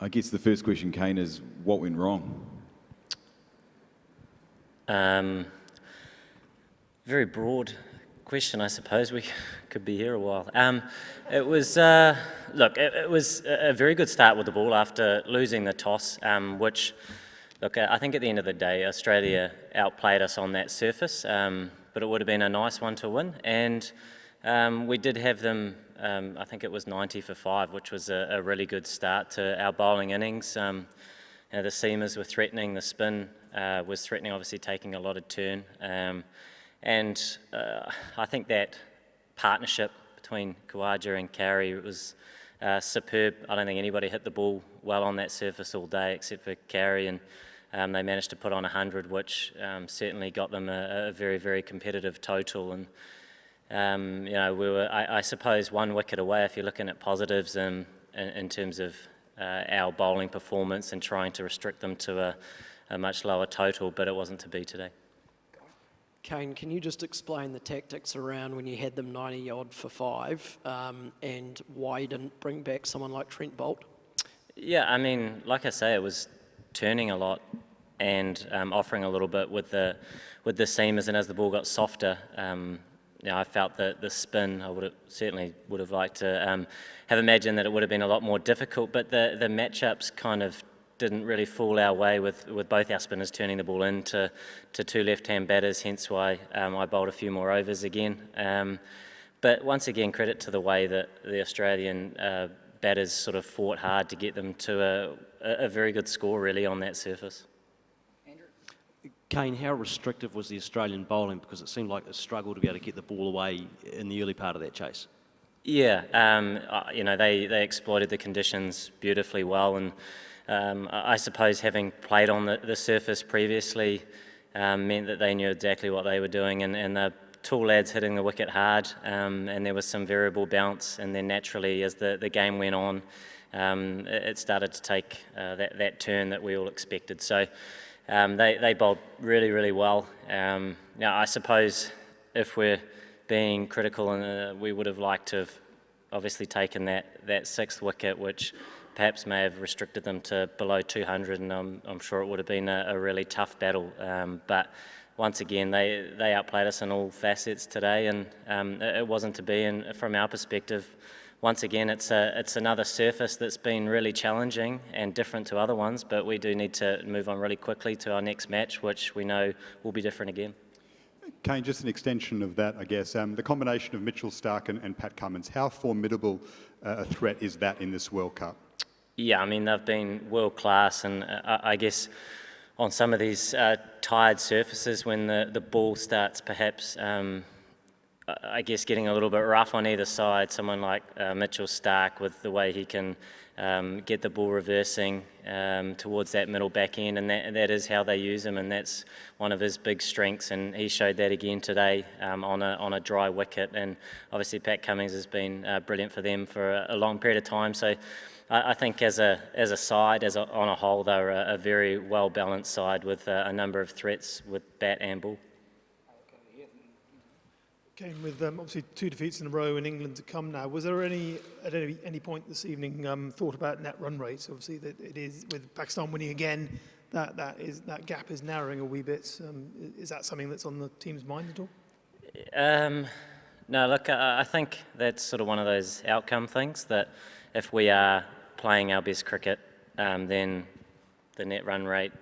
I guess the first question, Kane, is what went wrong? Very broad question, I suppose. We could be here a while. It was, it was a very good start with the ball after losing the toss, which, I think at the end of the day, Australia outplayed us on that surface, but it would have been a nice one to win. And we did have them, I think it was 90 for 5, which was a really good start to our bowling innings. The seamers were threatening, the spin was threatening, obviously taking a lot of turn. And I think that partnership between Khawaja and Carey was superb. I don't think anybody hit the ball well on that surface all day except for Carey, and they managed to put on 100, which certainly got them a very, very competitive total. And we were, I suppose, 1 wicket away if you're looking at positives in terms of our bowling performance and trying to restrict them to a much lower total, but it wasn't to be today. Kane, can you just explain the tactics around when you had them 90 odd for 5 and why you didn't bring back someone like Trent Boult? Yeah, I mean, like I say, it was turning a lot and offering a little bit with the seamers, and as the ball got softer, I felt that the spin, I certainly would have liked to have imagined that it would have been a lot more difficult, but the matchups kind of didn't really fall our way with both our spinners turning the ball in to 2 left-hand batters, hence why I bowled a few more overs again. But once again, credit to the way that the Australian batters sort of fought hard to get them to a very good score really on that surface. Kane, how restrictive was the Australian bowling? Because it seemed like a struggle to be able to get the ball away in the early part of that chase. Yeah, they exploited the conditions beautifully well, and I suppose having played on the surface previously meant that they knew exactly what they were doing, and the tall lads hitting the wicket hard, and there was some variable bounce, and then naturally as the game went on, it started to take that turn that we all expected. So they bowled really, really well. Now I suppose if we're being critical, and we would have liked to have obviously taken that 6th wicket, which perhaps may have restricted them to below 200, and I'm sure it would have been a really tough battle. But once again, they outplayed us in all facets today, and it wasn't to be. And from our perspective, once again, it's another surface that's been really challenging and different to other ones, but we do need to move on really quickly to our next match, which we know will be different again. Kane, just an extension of that, I guess. The combination of Mitchell Starc and Pat Cummins, how formidable a threat is that in this World Cup? Yeah, I mean, they've been world class, and I guess on some of these tired surfaces when the ball starts perhaps, I guess, getting a little bit rough on either side, someone like Mitchell Starc with the way he can get the ball reversing towards that middle back end, and that is how they use him, and that's one of his big strengths, and he showed that again today on a dry wicket. And obviously Pat Cummins has been brilliant for them for a long period of time. So I think as a side, on a whole, they're a very well balanced side with a number of threats with bat and ball. Kane, with obviously 2 defeats in a row in England to come now, was there at any point this evening thought about net run rates? Obviously, that it is with Pakistan winning again, that gap is narrowing a wee bit. Is that something that's on the team's mind at all? No, look, I think that's sort of one of those outcome things that if we are playing our best cricket, then the net run rate,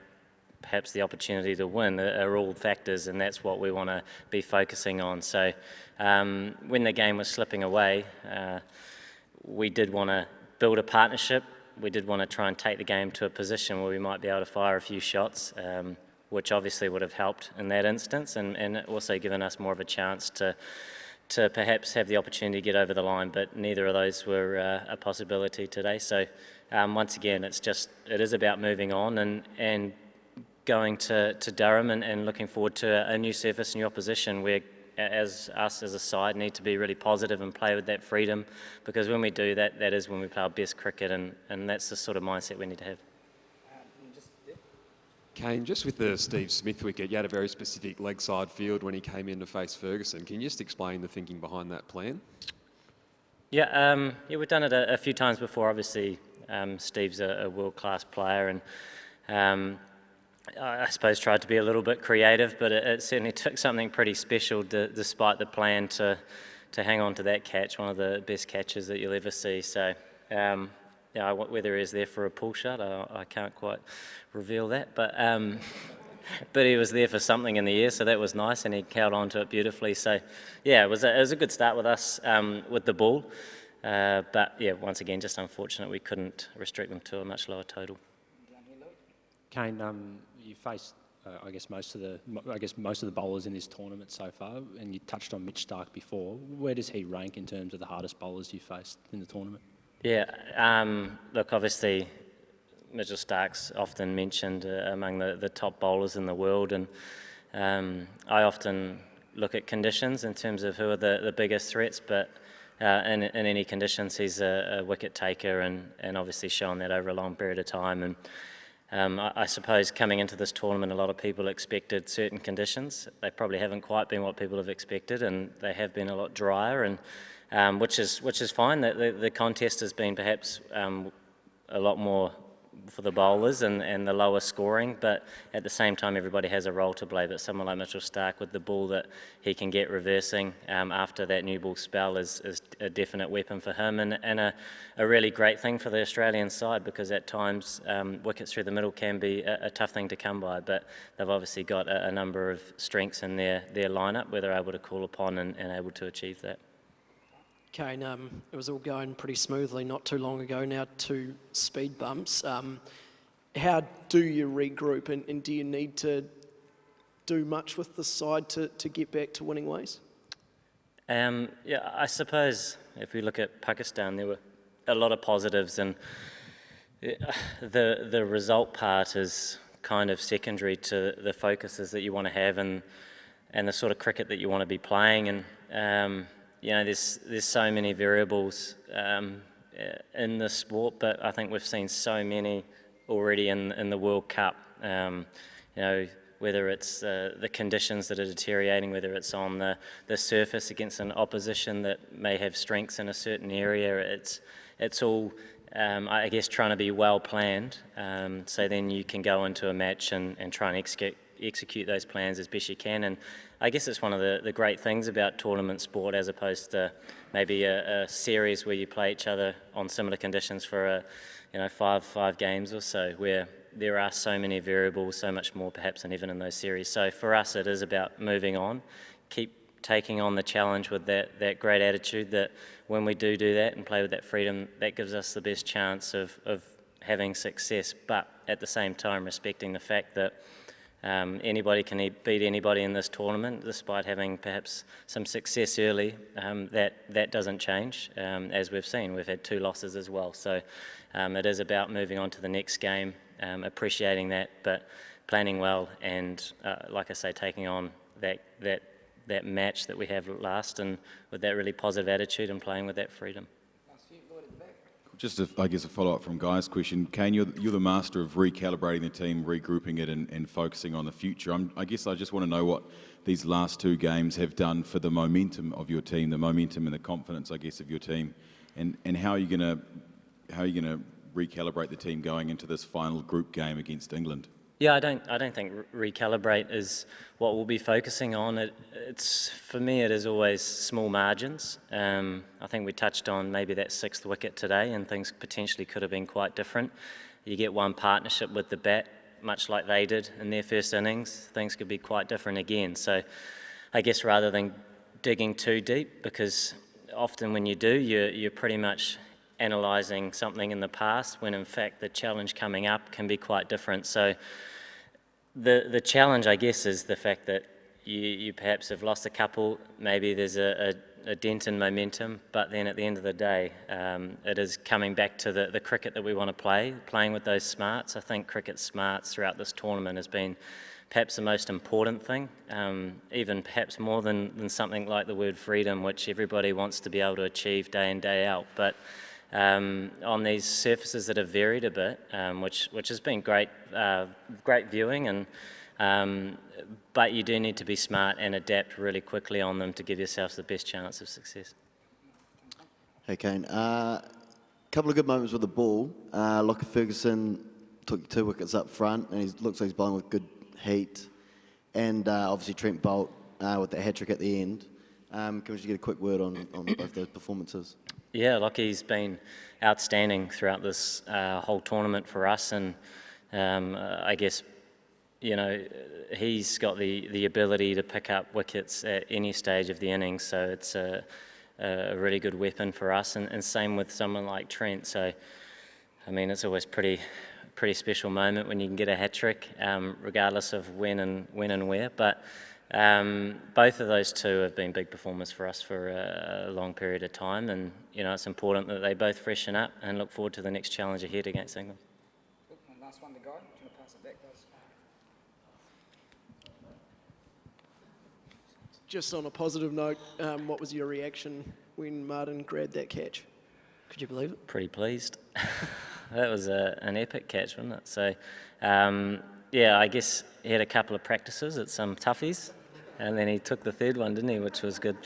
perhaps the opportunity to win are all factors, and that's what we want to be focusing on. So when the game was slipping away, we did want to build a partnership. We did want to try and take the game to a position where we might be able to fire a few shots, which obviously would have helped in that instance, and also given us more of a chance to perhaps have the opportunity to get over the line, but neither of those were a possibility today. So once again, it is about moving on and going to Durham and looking forward to a new surface, new opposition, where as us as a side need to be really positive and play with that freedom, because when we do that, that is when we play our best cricket, and that's the sort of mindset we need to have. Kane, just with the Steve Smith wicket, you had a very specific leg side field when he came in to face Ferguson. Can you just explain the thinking behind that plan? Yeah, we've done it a few times before. Obviously, Steve's a world-class player, and I suppose tried to be a little bit creative, but it certainly took something pretty special despite the plan to hang on to that catch, one of the best catches that you'll ever see. So yeah, whether he was there for a pull shot, I can't quite reveal that, but he was there for something in the air, so that was nice, and he held on to it beautifully. So yeah, it was a good start with us with the ball, but yeah, once again, just unfortunate we couldn't restrict them to a much lower total. Kane, you faced, I guess most of the bowlers in this tournament so far, and you touched on Mitch Starc before. Where does he rank in terms of the hardest bowlers you faced in the tournament? Yeah, look, obviously, Mitch Starc's often mentioned among the top bowlers in the world, and I often look at conditions in terms of who are the biggest threats, but in any conditions, he's a wicket taker, and obviously shown that over a long period of time. And I suppose coming into this tournament, a lot of people expected certain conditions. They probably haven't quite been what people have expected, and they have been a lot drier, and which is fine. The contest has been perhaps a lot more for the bowlers and the lower scoring, but at the same time everybody has a role to play. But someone like Mitchell Starc, with the ball that he can get reversing after that new ball spell, is a definite weapon for him, and a really great thing for the Australian side, because at times wickets through the middle can be a tough thing to come by, but they've obviously got a number of strengths in their lineup where they're able to call upon and able to achieve that. Kane, it was all going pretty smoothly not too long ago. Now 2 speed bumps. How do you regroup, and do you need to do much with the side to get back to winning ways? Yeah, I suppose if we look at Pakistan, there were a lot of positives, and the result part is kind of secondary to the focuses that you want to have and the sort of cricket that you want to be playing. And you know, there's so many variables in this sport, but I think we've seen so many already in the World Cup. You know, whether it's the conditions that are deteriorating, whether it's on the surface against an opposition that may have strengths in a certain area, it's all, I guess, trying to be well planned, so then you can go into a match and try and execute those plans as best you can. And I guess it's one of the great things about tournament sport, as opposed to maybe a series where you play each other on similar conditions for five games or so, where there are so many variables, so much more perhaps than even in those series. So for us, it is about moving on, keep taking on the challenge with that great attitude, that when we do that and play with that freedom, that gives us the best chance of having success, but at the same time respecting the fact that anybody can beat anybody in this tournament, despite having perhaps some success early. That doesn't change, as we've seen. We've had 2 losses as well. So it is about moving on to the next game, appreciating that, but planning well, and like I say, taking on that match that we have last, and with that really positive attitude and playing with that freedom. Just, I guess, a follow-up from Guy's question. Kane, you're the master of recalibrating the team, regrouping it, and focusing on the future. I guess I just want to know what these last 2 games have done for the momentum of your team, the momentum and the confidence, I guess, of your team, and how are you going to recalibrate the team going into this final group game against England? Yeah, I don't think recalibrate is what we'll be focusing on. It's for me, it is always small margins. I think we touched on maybe that 6th wicket today, and things potentially could have been quite different. You get one partnership with the bat, much like they did in their first innings, things could be quite different again. So I guess rather than digging too deep, because often when you do, you're pretty much analysing something in the past, when in fact the challenge coming up can be quite different. So the challenge, I guess, is the fact that you perhaps have lost a couple, maybe there's a dent in momentum, but then at the end of the day, it is coming back to the cricket that we want to playing with those smarts. I think cricket smarts throughout this tournament has been perhaps the most important thing, even perhaps more than something like the word freedom, which everybody wants to be able to achieve day in, day out. But on these surfaces that have varied a bit, which has been great viewing, and but you do need to be smart and adapt really quickly on them to give yourselves the best chance of success. Hey Kane, couple of good moments with the ball. Lockie Ferguson took 2 wickets up front, and he looks like he's bowling with good heat. And obviously Trent Bolt with the hat-trick at the end. Can we just get a quick word on both those performances? Yeah, Lockie's been outstanding throughout this whole tournament for us, and I guess, you know, he's got the ability to pick up wickets at any stage of the innings, so it's a really good weapon for us, and same with someone like Trent. So, I mean, it's always pretty special moment when you can get a hat-trick, regardless of when and where, but both of those two have been big performers for us for a long period of time, and you know, it's important that they both freshen up and look forward to the next challenge ahead against England. And last one to go. Do you want to pass it back, guys? Just on a positive note, what was your reaction when Martin grabbed that catch? Could you believe it? Pretty pleased. That was an epic catch, wasn't it? So, yeah, I guess he had a couple of practices at some toughies, and then he took the third one, didn't he, which was good.